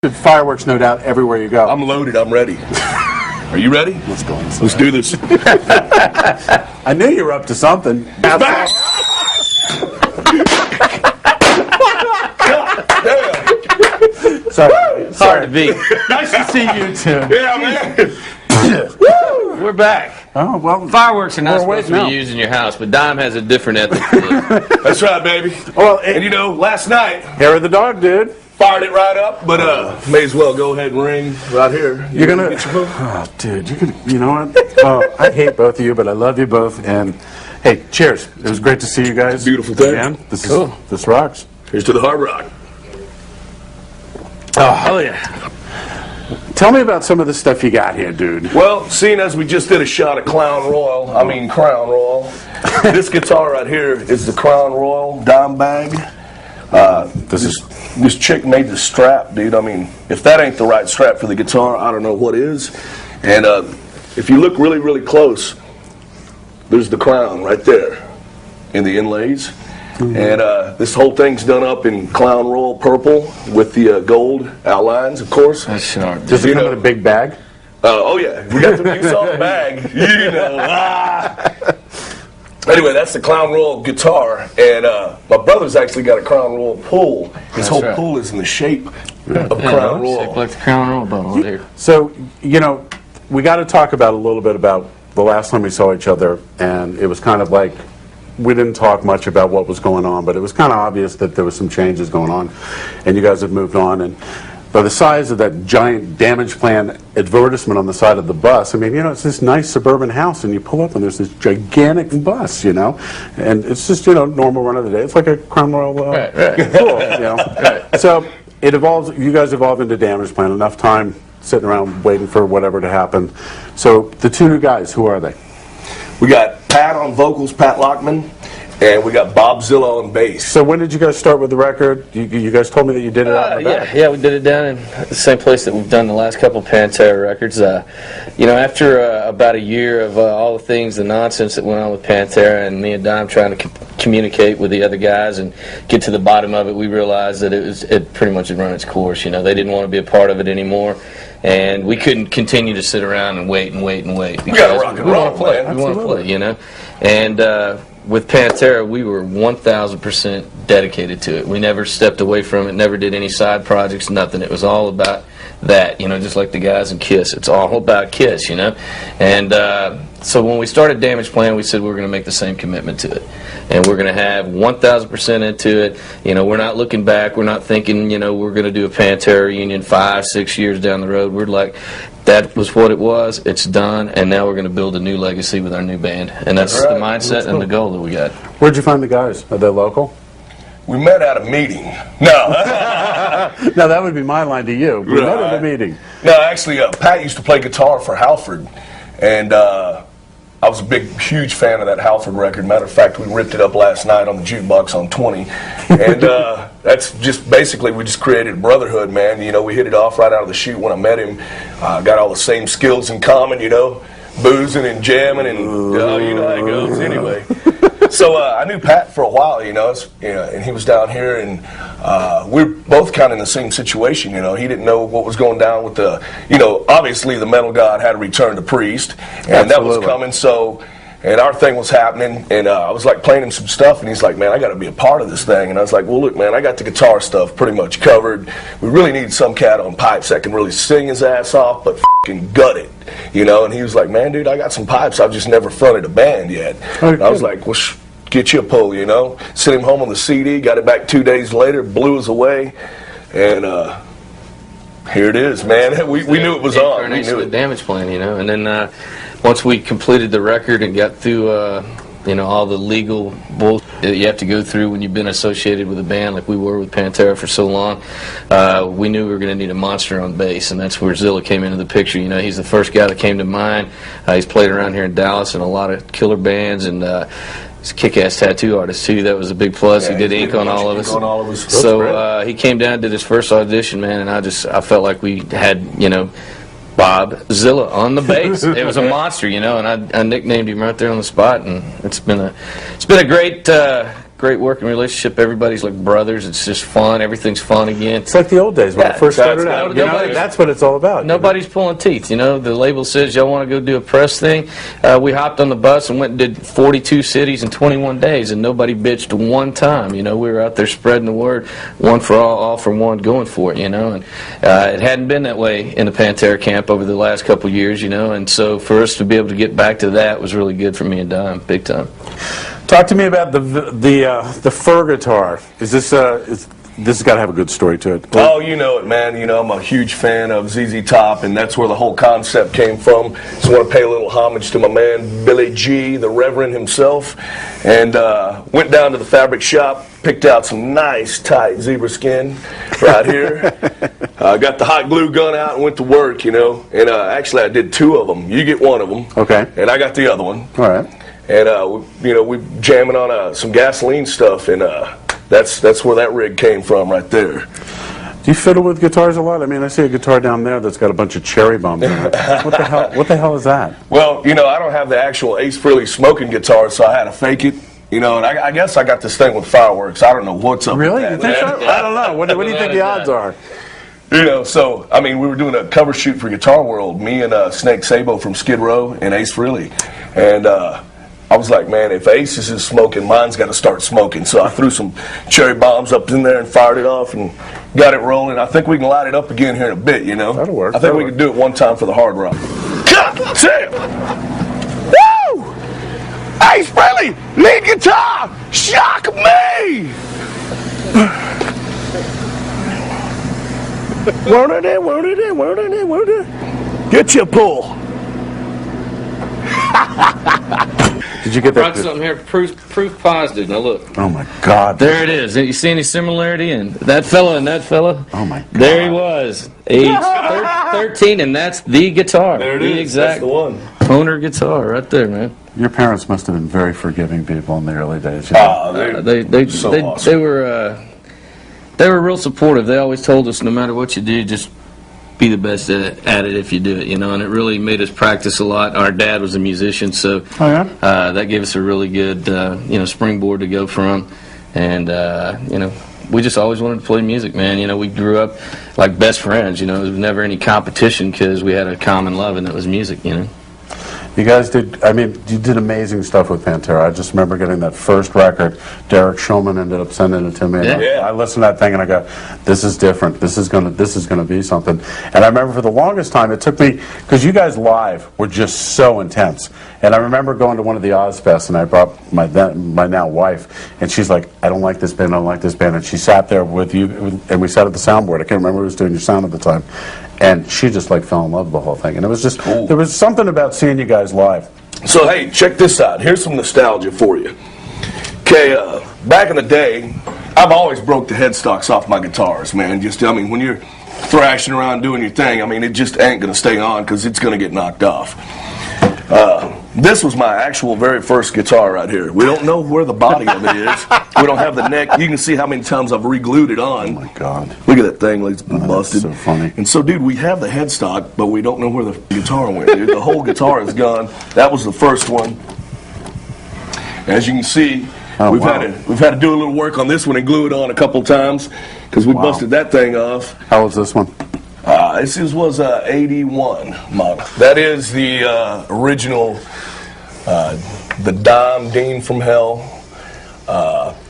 Fireworks, no doubt, everywhere you go. I'm loaded. I'm ready. Are you ready? Let's go inside. Let's do this. I knew you were up to something. Back. Sorry. Hard to beat. Nice to see you too. Yeah, man. We're back. Oh, well. Fireworks are not We're supposed to awake be used in your house, but Dime has a different ethic to this. That's right, baby. Well, And you know, last night, hair of the dog, dude. fired it right up, but may as well go ahead and ring right here. You're gonna. Get your phone? Oh, dude, you're gonna. You know what? Oh, I hate both of you, but I love you both. And hey, cheers! It was great to see you guys. Beautiful thing. Again. This Cool. is this rocks. Here's to the Hard Rock. Oh, yeah. Tell me about some of the stuff you got here, dude. Well, seeing as we just did a shot of Crown Royal, this guitar right here is the Crown Royal Dimebag. This chick made the strap, dude. I mean, if that ain't the right strap for the guitar, I don't know what is. And if you look really, really close, there's the crown right there in the inlays. Mm-hmm. And this whole thing's done up in Crown Royal purple with the gold outlines, of course. That's sharp. Does it come in a big bag? Oh yeah, we got the you saw the bag. You know. Anyway, that's the Crown Royal guitar, and my brother's actually got a Crown Royal pool. His whole pool is in the shape of Crown Royal. Sick, like the Crown Royal bottle here. So, you know, we got to talk about a little bit about the last time we saw each other, and it was kind of like we didn't talk much about what was going on, but it was kind of obvious that there was some changes going on, and you guys have moved on. And by the size of that giant damage plan advertisement on the side of the bus, I mean, you know, it's this nice suburban house, and you pull up and there's this gigantic bus, you know, and it's just, you know, normal run of the day. It's like a Crown Royal pool, you know. Right. So it evolves. You guys evolve into damage plan. Enough time sitting around waiting for whatever to happen. So the two new guys, who are they? We got Pat on vocals, Pat Lockman, and we got Bob Zillow on bass. So when did you guys start with the record? You guys told me that you did it out in the back. Yeah, we did it down in the same place that we've done the last couple Pantera records. You know, after about a year of all the things, the nonsense that went on with Pantera, and me and Dime trying to communicate with the other guys and get to the bottom of it, we realized that it pretty much had run its course. You know, they didn't want to be a part of it anymore. And we couldn't continue to sit around and wait and wait and wait. We got to rock and roll, man. We want to play, you know. And with Pantera, we were 1,000% dedicated to it. We never stepped away from it, never did any side projects, nothing. It was all about that, you know, just like the guys in Kiss. It's all about Kiss, you know. And so when we started Damage Plan, we said we were going to make the same commitment to it. And we're going to have 1,000% into it. You know, we're not looking back. We're not thinking, you know, we're going to do a Pantera reunion 5-6 years down the road. We're like, that was what it was. It's done. And now we're going to build a new legacy with our new band. And that's the mindset and the goal that we got. Where'd you find the guys? Are they local? We met at a meeting. No. No, that would be my line to you. We met at a meeting. No, actually, Pat used to play guitar for Halford. And I was a big, huge fan of that Halford record. Matter of fact, we ripped it up last night on the jukebox on 20. And that's just basically, we just created a brotherhood, man. You know, we hit it off right out of the chute when I met him. Got all the same skills in common, you know, boozing and jamming, and you know how it goes anyway. So I knew Pat for a while, you know, and he was down here, and we're both kind of in the same situation, you know. He didn't know what was going down with the, you know, obviously the metal god had to return to Priest, and that was coming, so, and our thing was happening, and I was like playing him some stuff, and he's like, man, I got to be a part of this thing, and I was like, well, look, man, I got the guitar stuff pretty much covered. We really need some cat on pipes that can really sing his ass off, but fucking gut it, you know. And he was like, man, dude, I got some pipes, I've just never fronted a band yet. And I was like, well, get you a pull, you know. Sent him home on the CD, got it back 2 days later, blew us away, and here it is, man. We knew it was on. We knew it. Damage Plan, you know. And then once we completed the record and got through, you know, all the legal bullshit that you have to go through when you've been associated with a band like we were with Pantera for so long, we knew we were going to need a monster on bass, and that's where Zilla came into the picture. You know, he's the first guy that came to mind. He's played around here in Dallas in a lot of killer bands, and he's a kick-ass tattoo artist too. That was a big plus. Yeah, he did ink on all of us. So he came down, did his first audition, man, and I felt like we had, you know, Bob Zilla on the bass. It was a monster, you know, and I nicknamed him right there on the spot, and it's been a great great working relationship. Everybody's like brothers. It's just fun. Everything's fun again. It's like the old days when Yeah, it first started that's- out. You know, nobody's- that's what it's all about. Nobody's pulling teeth, you know. The label says y'all want to go do a press thing. We hopped on the bus and went and did 42 cities in 21 days, and nobody bitched one time. You know, we were out there spreading the word, one for all for one, going for it. You know, and it hadn't been that way in the Pantera camp over the last couple of years. You know, and so for us to be able to get back to that was really good for me and Dime, big time. Talk to me about the fur guitar. Is this this has got to have a good story to it? Oh, you know it, man. You know, I'm a huge fan of ZZ Top, and that's where the whole concept came from. So I want to pay a little homage to my man, Billy G, the Reverend himself, and went down to the fabric shop, picked out some nice, tight zebra skin right here. Got the hot glue gun out and went to work, you know. And actually, I did 2 of them. You get one of them. Okay. And I got the other one. All right. And, you know, we jamming on some gasoline stuff, and that's where that rig came from right there. Do you fiddle with guitars a lot? I mean, I see a guitar down there that's got a bunch of cherry bombs in it. What the hell? What the hell is that? Well, you know, I don't have the actual Ace Frehley smoking guitar, so I had to fake it. You know, and I guess I got this thing with fireworks. I don't know what's up Really? with You that. think so? I don't know. What do you think the odds are? You know, so, I mean, we were doing a cover shoot for Guitar World, me and Snake Sabo from Skid Row and Ace Frehley. And I was like, man, if Ace is smoking, mine's got to start smoking. So I threw some cherry bombs up in there and fired it off and got it rolling. I think we can light it up again here in a bit, you know? That'll work. I think we can do it one time for the hard rock. God damn! Woo! Ace Frehley, lead guitar! Shock me! Get your pull. Did you get Brought that? something here, proof positive. Now look. Oh my God! There it is. You see any similarity in that fella and that fella? Oh my God! There he was, age 13, and that's the guitar. There it the is. exact That's the one. owner guitar right there, man. Your parents must have been very forgiving people in the early days. You know? They were real supportive. They always told us, no matter what you do, just be the best at it if you do it, you know. And it really made us practice a lot. Our dad was a musician, so that gave us a really good, springboard to go from. And we just always wanted to play music, man. You know, we grew up like best friends. You know, there was never any competition because we had a common love, and it was music. You know. You guys did, I mean, you did amazing stuff with Pantera. I just remember getting that first record. Derek Schulman ended up sending it to me. And Yeah. I listened to that thing and I go, this is different. This is gonna be something. And I remember for the longest time, it took me, because you guys live were just so intense. And I remember going to one of the Ozfests and I brought my now wife, and she's like, I don't like this band, I don't like this band. And she sat there with you, and we sat at the soundboard. I can't remember who was doing your sound at the time. And she just like fell in love with the whole thing. And it was just, Cool. There was something about seeing you guys live. So, hey, check this out. Here's some nostalgia for you. Okay, back in the day, I've always broke the headstocks off my guitars, man. Just, I mean, when you're thrashing around doing your thing, I mean, it just ain't going to stay on because it's going to get knocked off. This was my actual very first guitar right here. We don't know where the body of it is. We don't have the neck. You can see how many times I've re-glued it on. Oh my God. Look at that thing, like it's been busted. so funny. And so, dude, we have the headstock, but we don't know where the guitar went, dude. The whole guitar is gone. That was the first one. As you can see, we've had to do a little work on this one and glue it on a couple times because we busted that thing off. How was this one? This was a 81 model. That is the original, the Dime Dean from Hell.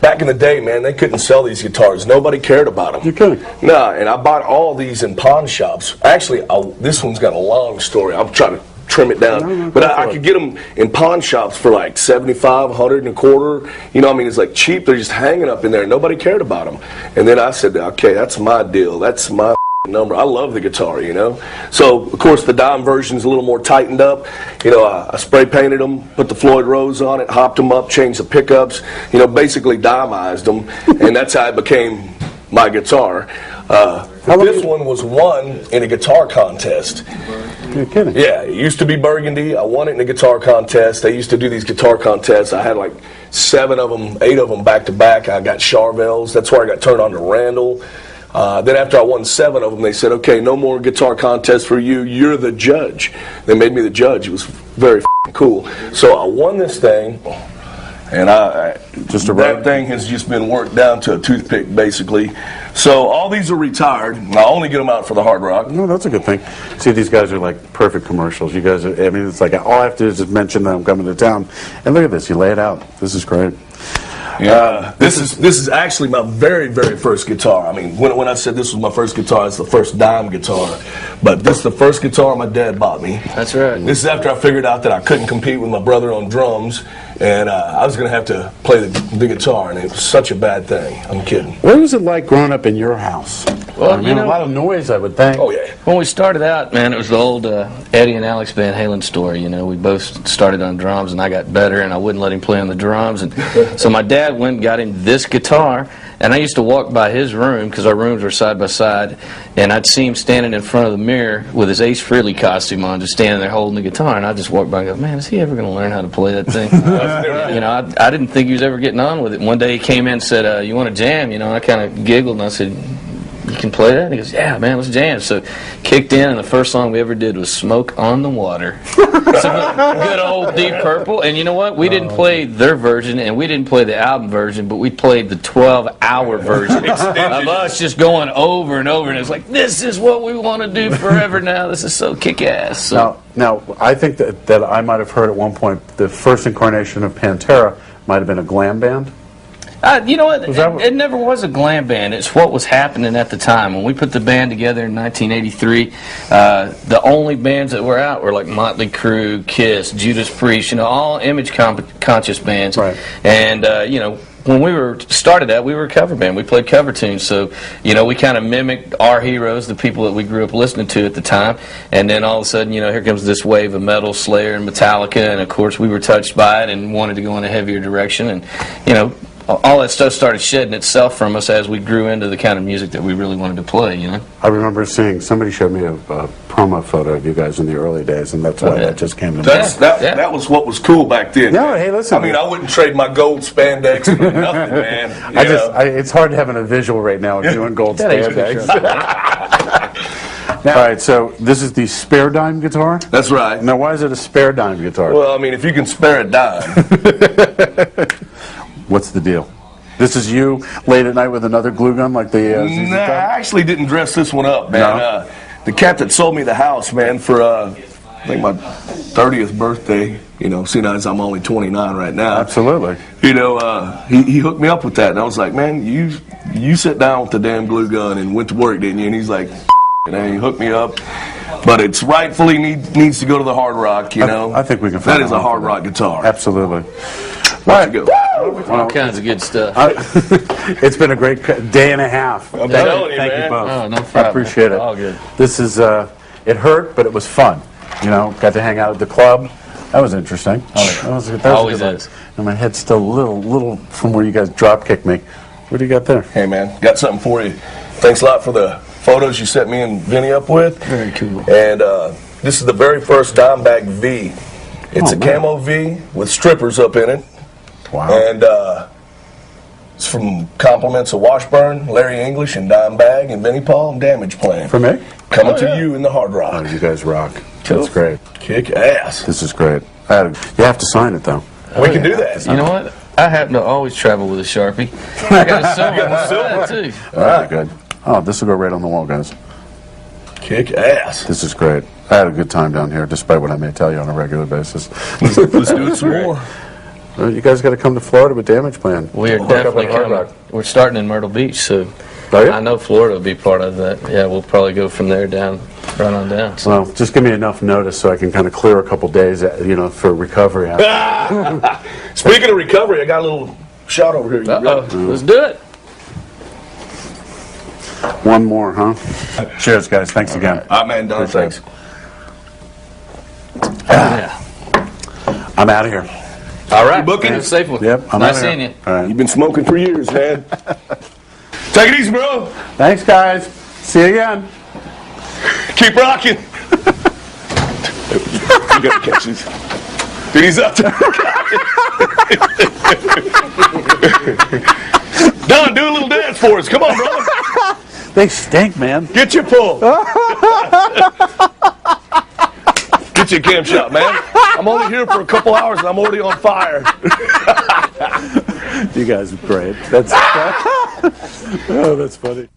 Back in the day, man, they couldn't sell these guitars. Nobody cared about them. You kidding? Nah, and I bought all these in pawn shops. Actually, this one's got a long story. I'm trying to trim it down. But I could get them in pawn shops for like $75, $100 and a quarter. You know, I mean, it's like cheap. They're just hanging up in there. Nobody cared about them. And then I said, okay, that's my deal. That's my number. I love the guitar, you know. So, of course, the Dime version's a little more tightened up. You know, I spray painted them, put the Floyd Rose on it, hopped them up, changed the pickups, you know, basically Dimeized them, and that's how it became my guitar. This one was won in a guitar contest. You're kidding? Yeah, it used to be Burgundy. I won it in a guitar contest. They used to do these guitar contests. I had like 7 of them, 8 of them back to back. I got Charvels. That's where I got turned on to Randall. Then after I won 7 of them, they said, okay, no more guitar contests for you. You're the judge. They made me the judge. It was very cool. So I won this thing, and that thing has just been worked down to a toothpick, basically. So all these are retired. I only get them out for the Hard Rock. No, that's a good thing. See, these guys are like perfect commercials. You guys are, I mean, it's like all I have to do is just mention that I'm coming to town. And look at this, you lay it out. This is great. Yeah, this is actually my very, very first guitar. I mean, when I said this was my first guitar, it's the first dime guitar. But this is the first guitar my dad bought me. That's right. This is after I figured out that I couldn't compete with my brother on drums, and I was going to have to play the guitar, and it was such a bad thing. I'm kidding. What was it like growing up in your house? Well, I mean, you know, a lot of noise, I would think. Oh, yeah. When we started out, man, it was the old Eddie and Alex Van Halen story. You know, we both started on drums, and I got better, and I wouldn't let him play on the drums. And so my dad went and got him this guitar, and I used to walk by his room because our rooms were side by side, and I'd see him standing in front of the mirror with his Ace Frehley costume on, just standing there holding the guitar, and I'd just walk by and go, man, is he ever going to learn how to play that thing? You know, I didn't think he was ever getting on with it. One day he came in and said, you want to jam? You know, and I kind of giggled, and I said, you can play that? And he goes, yeah, man, let's jam. So kicked in, and the first song we ever did was Smoke on the Water. Good old Deep Purple. And you know what? We didn't play their version, and we didn't play the album version, but we played the 12-hour version of us just going over and over. And it was like, this is what we want to do forever now. This is so kick-ass. So. Now, I think that I might have heard at one point the first incarnation of Pantera might have been a glam band. You know what? It never was a glam band. It's what was happening at the time. When we put the band together in 1983, the only bands that were out were like Motley Crue, Kiss, Judas Priest, you know, all image-conscious bands. Right. And, you know, when we were started out, we were a cover band. We played cover tunes. So, you know, we kind of mimicked our heroes, the people that we grew up listening to at the time. And then all of a sudden, you know, here comes this wave of metal, Slayer and Metallica. And, of course, we were touched by it and wanted to go in a heavier direction. And, you know, all that stuff started shedding itself from us as we grew into the kind of music that we really wanted to play, you know? I remember seeing, somebody showed me a promo photo of you guys in the early days, and that's why that just came to mind. That was what was cool back then. No, hey, listen. I mean, I wouldn't trade my gold spandex for nothing, man. It's hard having a visual right now of you in gold spandex. All right, so this is the spare dime guitar? That's right. Now, why is it a spare dime guitar? Well, I mean, if you can spare a dime. What's the deal? This is you late at night with another glue gun like the Nah, I actually didn't dress this one up, man. No? The cat that sold me the house, man, for I think my 30th birthday, you know, seeing as I'm only 29 right now. Absolutely. You know, he hooked me up with that, and I was like, man, you sit down with the damn glue gun and went to work, didn't you? And he's like, and he hooked me up. But it's rightfully needs to go to the Hard Rock, you know. I think we can find that is a Hard Rock guitar. Absolutely. Right. Go. All kinds of good stuff. It's been a great day and a half. I'm telling you, Thank man. you both. Oh, no problem. I appreciate it. All good. This is, it hurt, but it was fun. You know, got to hang out at the club. That was interesting. That was Always a good is. one. And my head's still a little from where you guys drop kicked me. What do you got there? Hey, man, got something for you. Thanks a lot for the photos you set me and Vinny up with. Very cool. And this is the very first Dimebag V. It's a camo V with strippers up in it. Wow. And it's from compliments of Washburn, Larry English, and Dimebag, and Vinnie Paul, and Damage Plan. For me? Coming to you in the Hard Rock. Oh, you guys rock. Cool. That's great. Kick ass. This is great. You have to sign it, though. We can do that. You know what? I happen to always travel with a Sharpie. I got a silver one on that, too. Very good. Oh, this will go right on the wall, guys. Kick ass. This is great. I had a good time down here, despite what I may tell you on a regular basis. Let's do it some more. Well, you guys got to come to Florida with Damage Plan. We are definitely coming. We're starting in Myrtle Beach, so I know Florida will be part of that. Yeah, we'll probably go from there down, right on down. So. Well, just give me enough notice so I can kind of clear a couple days, you know, for recovery. Speaking of recovery, I got a little shot over here. Let's do it. One more, huh? Cheers, guys. Thanks again. All right, man. Done. Thanks. Yeah. I'm out of here. All right. Booking? Have a safe one. Yep. I'm nice outta here. seeing you. All right. You've been smoking for years, man. Take it easy, bro. Thanks, guys. See you again. Keep rocking. You got to catch these. Dude, he's up there. Don, do a little dance for us. Come on, brother. They stink, man. Get your pull. Get your cam shot, man. I'm only here for a couple hours and I'm already on fire. You guys are great. That's oh, that's funny.